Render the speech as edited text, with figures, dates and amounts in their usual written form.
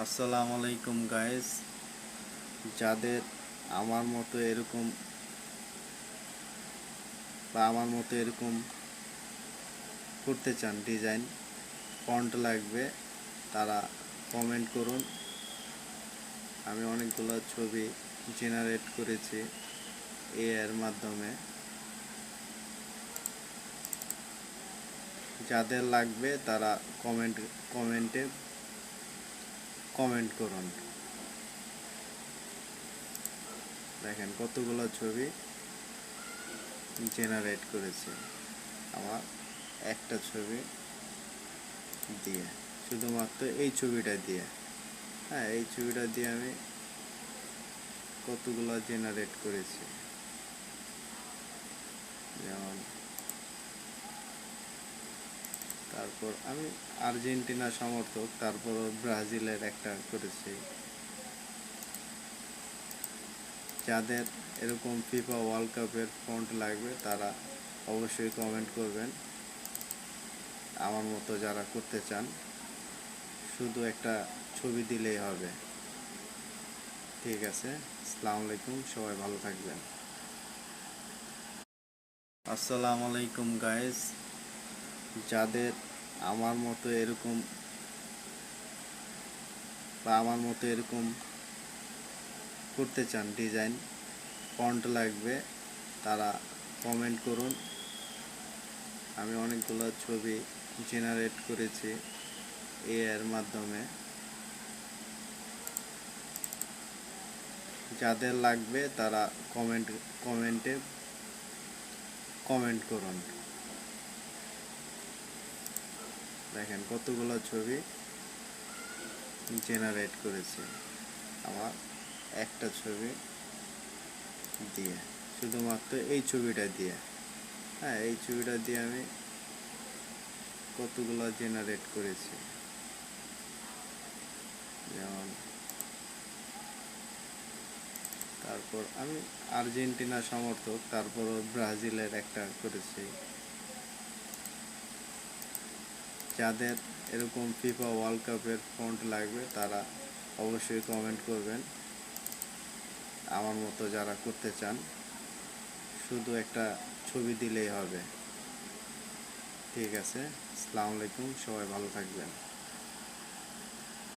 আসসালামু আলাইকুম গাইস। যাদের আমার মতো এরকম করতে চান, ডিজাইন ফন্ট লাগবে, তারা কমেন্ট করুন। আমি অনেকগুলো ছবি জেনারেট করেছি এআই এর মাধ্যমে। যাদের লাগবে তারা কমেন্টে কমেন্ট করুন। দেখেন কতগুলো ছবি জেনারেট করেছি আমার একটা ছবি দিয়ে, শুধুমাত্র এই ছবিটা দিয়ে। এই ছবিটা দিয়ে আমি কতগুলো জেনারেট করেছি। যেমন তারপর আমি আর্জেন্টিনা সমর্থক, তারপর ব্রাজিলের একটা করেছি। যাদের এরকম ফিফা ওয়ার্ল্ড কাপের ফন্ট লাগবে তারা অবশ্যই কমেন্ট করবেন। আমার মতো যারা করতে চান, শুধু একটা ছবি দিলেই হবে। ঠিক আছে, আসসালামু আলাইকুম, সবাই ভালো থাকবেন। আসসালামু আলাইকুম গাইস। যাদের আমার মতো এরকম করতে চান, ডিজাইন ফন্ট লাগবে, তারা কমেন্ট করুন। আমি অনেকগুলো ছবি জেনারেট করেছি এআই এর মাধ্যমে। যাদের লাগবে তারা কমেন্টে কমেন্ট করুন। দেখেন কতগুলো ছবি জেনারেট করেছি আমার একটা ছবি দিয়ে, শুধুমাত্র এই ছবিটা দিয়ে। এই ছবিটা দিয়ে আমি কতগুলো জেনারেট করেছি। যেমন তারপর আমি আর্জেন্টিনা সমর্থক, তারপর ব্রাজিলের একটা করেছি। যাদের এরকম ফিফা ওয়ার্ল্ড কাপের ফন্ট লাগবে তারা অবশ্যই কমেন্ট করবেন। আমার মতো যারা করতে চান, শুধু একটা ছবি দিলেই হবে। ঠিক আছে, আসসালামু আলাইকুম, সবাই ভালো থাকবেন।